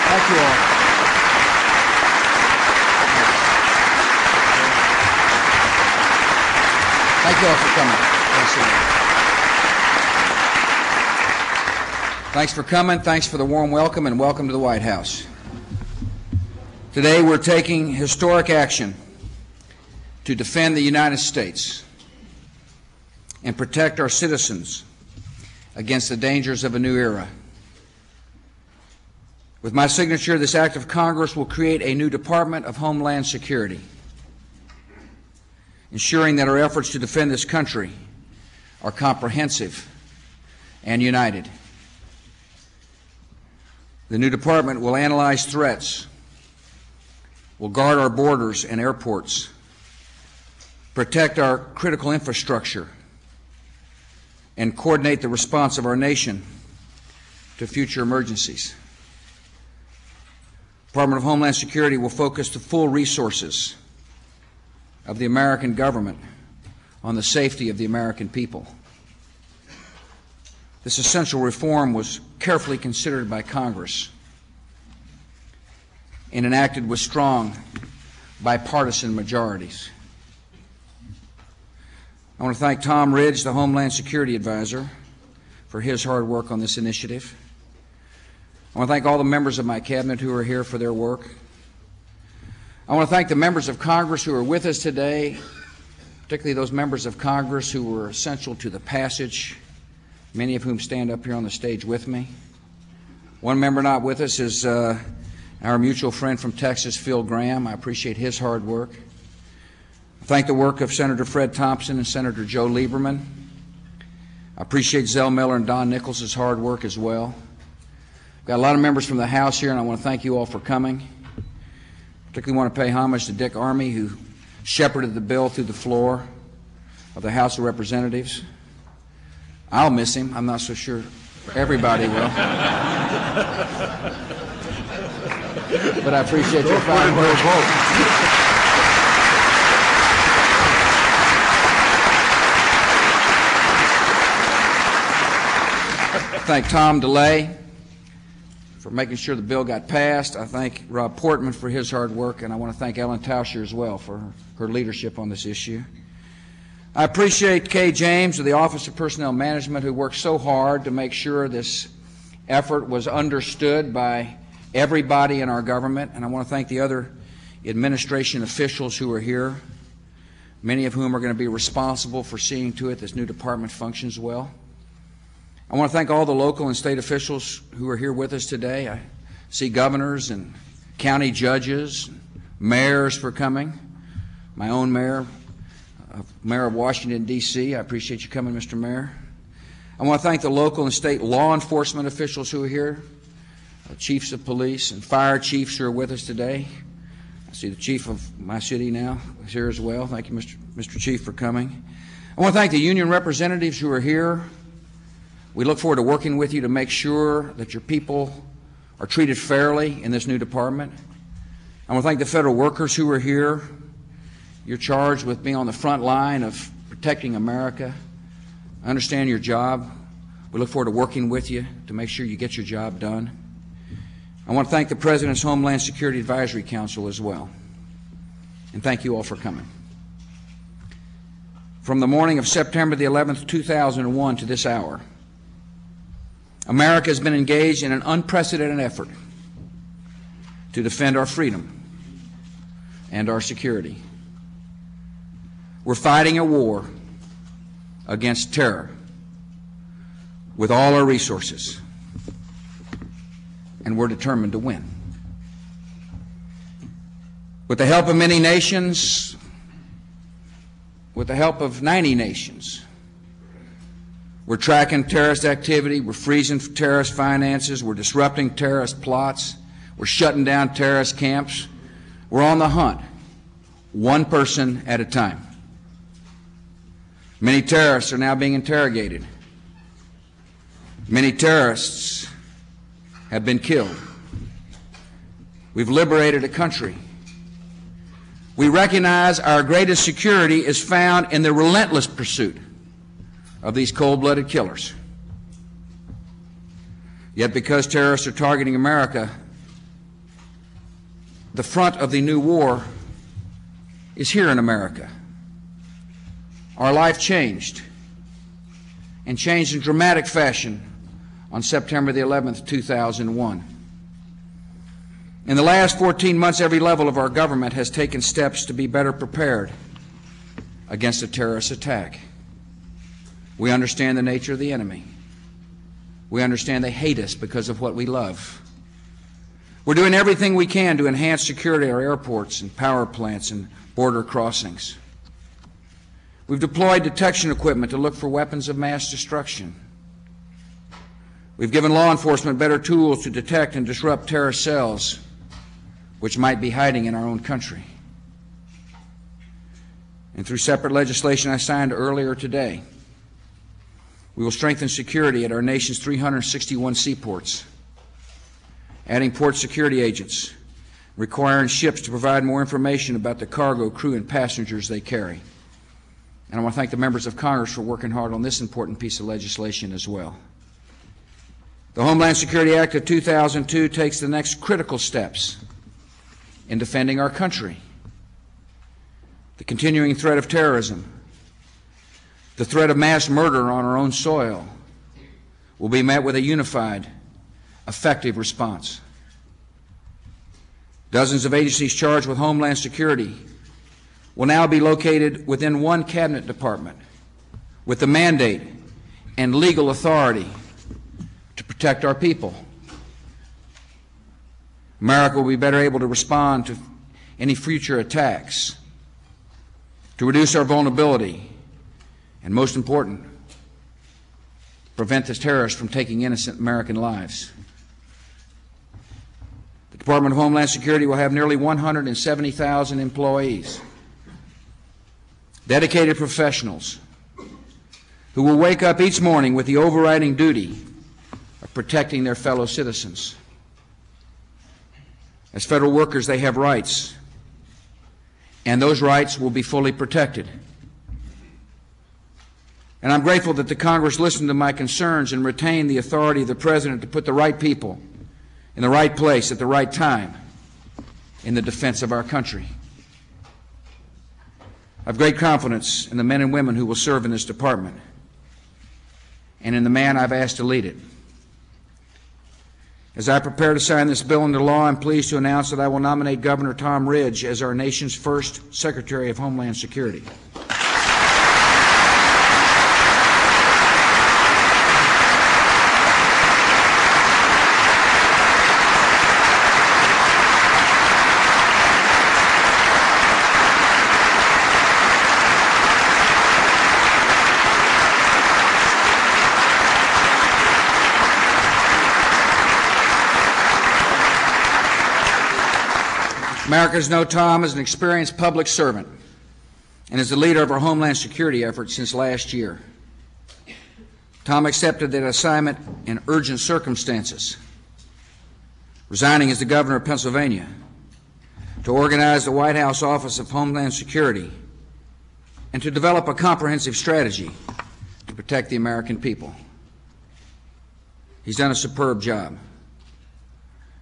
Thank you all. Thank you all for coming. Thanks for coming. Thanks for the warm welcome, and welcome to the White House. Today we're taking historic action to defend the United States and protect our citizens against the dangers of a new era. With my signature, this act of Congress will create a new Department of Homeland Security, ensuring that our efforts to defend this country are comprehensive and united. The new department will analyze threats, will guard our borders and airports, protect our critical infrastructure, and coordinate the response of our nation to future emergencies. The Department of Homeland Security will focus the full resources of the American government on the safety of the American people. This essential reform was carefully considered by Congress and enacted with strong bipartisan majorities. I want to thank Tom Ridge, the Homeland Security Advisor, for his hard work on this initiative. I want to thank all the members of my cabinet who are here for their work. I want to thank the members of Congress who are with us today, particularly those members of Congress who were essential to the passage, many of whom stand up here on the stage with me. One member not with us is our mutual friend from Texas, Phil Gramm. I appreciate his hard work. I thank the work of Senator Fred Thompson and Senator Joe Lieberman. I appreciate Zell Miller and Don Nichols' hard work as well. I've got a lot of members from the House here, and I want to thank you all for coming. Particularly want to pay homage to Dick Armey, who shepherded the bill through the floor of the House of Representatives. I'll miss him. I'm not so sure everybody will. But I appreciate your fine work. I thank Tom DeLay for making sure the bill got passed. I thank Rob Portman for his hard work, and I want to thank Ellen Tauscher as well for her leadership on this issue. I appreciate Kay James of the Office of Personnel Management, who worked so hard to make sure this effort was understood by everybody in our government, and I want to thank the other administration officials who are here, many of whom are going to be responsible for seeing to it this new department functions well. I want to thank all the local and state officials who are here with us today. I see governors and county judges, mayors for coming. My own mayor, Mayor of Washington, D.C. I appreciate you coming, Mr. Mayor. I want to thank the local and state law enforcement officials who are here, chiefs of police and fire chiefs who are with us today. I see the chief of my city now is here as well. Thank you, Mr. Chief, for coming. I want to thank the union representatives who are here. We look forward to working with you to make sure that your people are treated fairly in this new department. I want to thank the federal workers who are here. You're charged with being on the front line of protecting America. I understand your job. We look forward to working with you to make sure you get your job done. I want to thank the President's Homeland Security Advisory Council as well. And thank you all for coming. From the morning of September the 11th, 2001 to this hour, America has been engaged in an unprecedented effort to defend our freedom and our security. We're fighting a war against terror with all our resources, and we're determined to win. With the help of many nations, with the help of 90 nations, we're tracking terrorist activity, we're freezing terrorist finances, we're disrupting terrorist plots, we're shutting down terrorist camps. We're on the hunt, one person at a time. Many terrorists are now being interrogated. Many terrorists have been killed. We've liberated a country. We recognize our greatest security is found in the relentless pursuit of these cold-blooded killers. Yet because terrorists are targeting America, the front of the new war is here in America. Our life changed, and changed in dramatic fashion on September the 11th, 2001. In the last 14 months, every level of our government has taken steps to be better prepared against a terrorist attack. We understand the nature of the enemy. We understand they hate us because of what we love. We're doing everything we can to enhance security at our airports and power plants and border crossings. We've deployed detection equipment to look for weapons of mass destruction. We've given law enforcement better tools to detect and disrupt terrorist cells which might be hiding in our own country. And through separate legislation I signed earlier today, we will strengthen security at our nation's 361 seaports, adding port security agents, requiring ships to provide more information about the cargo, crew, and passengers they carry. And I want to thank the members of Congress for working hard on this important piece of legislation as well. The Homeland Security Act of 2002 takes the next critical steps in defending our country. The continuing threat of terrorism, the threat of mass murder on our own soil, will be met with a unified, effective response. Dozens of agencies charged with Homeland Security will now be located within one cabinet department with the mandate and legal authority to protect our people. America will be better able to respond to any future attacks, to reduce our vulnerability, and most important, prevent the terrorists from taking innocent American lives. The Department of Homeland Security will have nearly 170,000 employees, dedicated professionals who will wake up each morning with the overriding duty of protecting their fellow citizens. As federal workers, they have rights, and those rights will be fully protected. And I'm grateful that the Congress listened to my concerns and retained the authority of the President to put the right people in the right place at the right time in the defense of our country. I have great confidence in the men and women who will serve in this department and in the man I've asked to lead it. As I prepare to sign this bill into law, I'm pleased to announce that I will nominate Governor Tom Ridge as our nation's first Secretary of Homeland Security. Americans know Tom as an experienced public servant and as the leader of our Homeland Security efforts since last year. Tom accepted that assignment in urgent circumstances, resigning as the governor of Pennsylvania to organize the White House Office of Homeland Security and to develop a comprehensive strategy to protect the American people. He's done a superb job.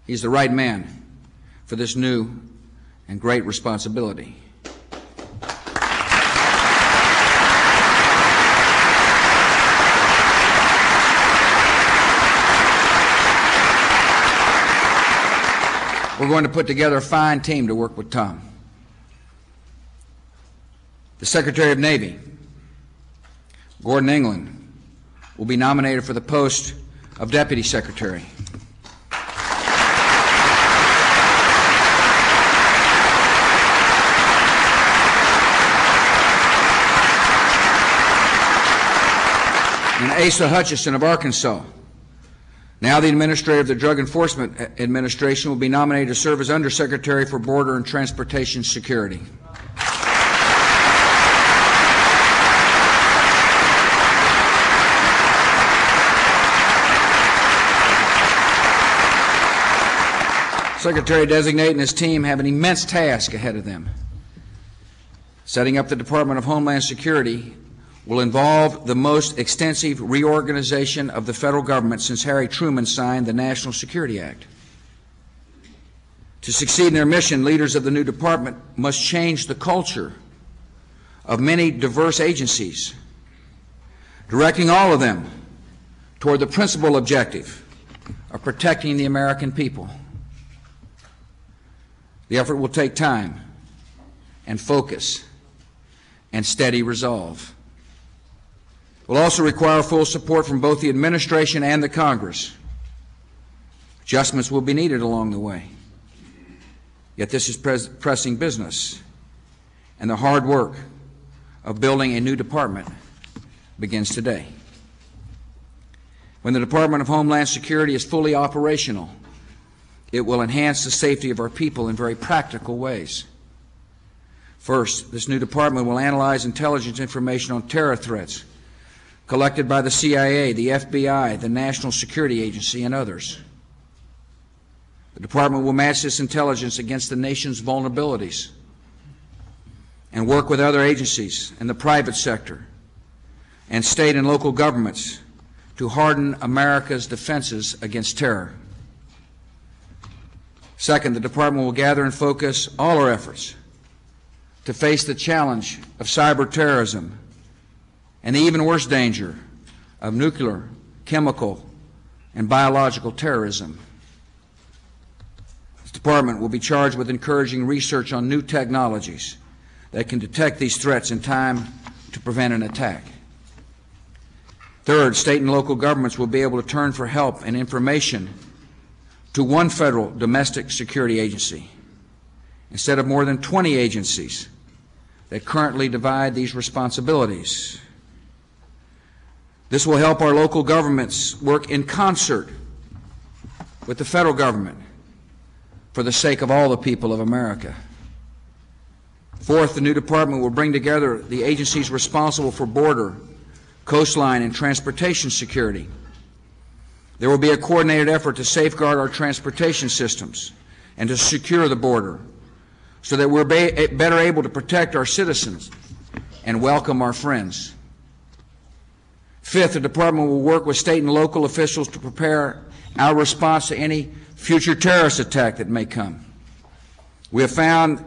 He's the right man for this new and great responsibility. We're going to put together a fine team to work with Tom. The Secretary of Navy, Gordon England, will be nominated for the post of Deputy Secretary. And Asa Hutchison of Arkansas, now the Administrator of the Drug Enforcement Administration, will be nominated to serve as Undersecretary for Border and Transportation Security. Secretary-designate and his team have an immense task ahead of them. Setting up the Department of Homeland Security will involve the most extensive reorganization of the federal government since Harry Truman signed the National Security Act. To succeed in their mission, leaders of the new department must change the culture of many diverse agencies, directing all of them toward the principal objective of protecting the American people. The effort will take time and focus and steady resolve. It will also require full support from both the administration and the Congress. Adjustments will be needed along the way. Yet this is pressing business, and the hard work of building a new department begins today. When the Department of Homeland Security is fully operational, it will enhance the safety of our people in very practical ways. First, this new department will analyze intelligence information on terror threats collected by the CIA, the FBI, the National Security Agency, and others. The department will match this intelligence against the nation's vulnerabilities and work with other agencies in the private sector and state and local governments to harden America's defenses against terror. Second, the department will gather and focus all our efforts to face the challenge of cyber terrorism and the even worse danger of nuclear, chemical, and biological terrorism. This department will be charged with encouraging research on new technologies that can detect these threats in time to prevent an attack. Third, state and local governments will be able to turn for help and information to one federal domestic security agency instead of more than 20 agencies that currently divide these responsibilities. This will help our local governments work in concert with the federal government for the sake of all the people of America. Fourth, the new department will bring together the agencies responsible for border, coastline, and transportation security. There will be a coordinated effort to safeguard our transportation systems and to secure the border so that we're better able to protect our citizens and welcome our friends. Fifth, the department will work with state and local officials to prepare our response to any future terrorist attack that may come. We have found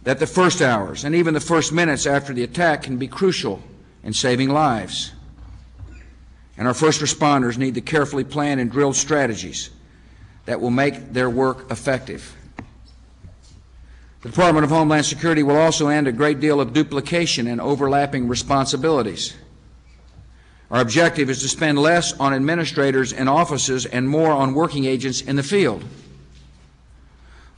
that the first hours and even the first minutes after the attack can be crucial in saving lives. And our first responders need the carefully planned and drilled strategies that will make their work effective. The Department of Homeland Security will also end a great deal of duplication and overlapping responsibilities. Our objective is to spend less on administrators in offices and more on working agents in the field.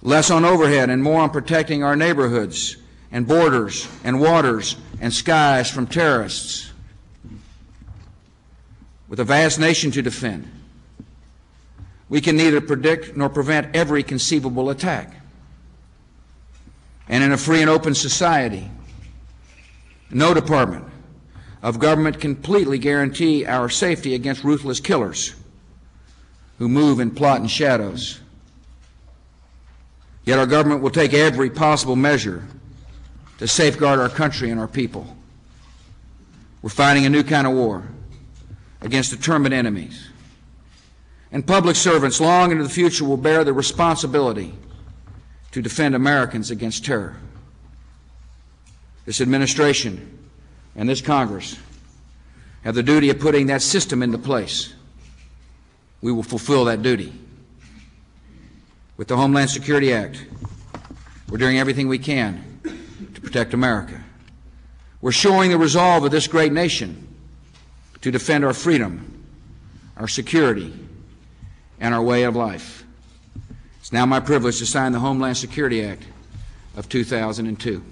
Less on overhead and more on protecting our neighborhoods and borders and waters and skies from terrorists. With a vast nation to defend, we can neither predict nor prevent every conceivable attack. And in a free and open society, no department of government can completely guarantee our safety against ruthless killers who move and plot in shadows. Yet our government will take every possible measure to safeguard our country and our people. We're fighting a new kind of war against determined enemies. And public servants long into the future will bear the responsibility to defend Americans against terror. This administration and this Congress have the duty of putting that system into place. We will fulfill that duty. With the Homeland Security Act, we're doing everything we can to protect America. We're showing the resolve of this great nation to defend our freedom, our security, and our way of life. It's now my privilege to sign the Homeland Security Act of 2002.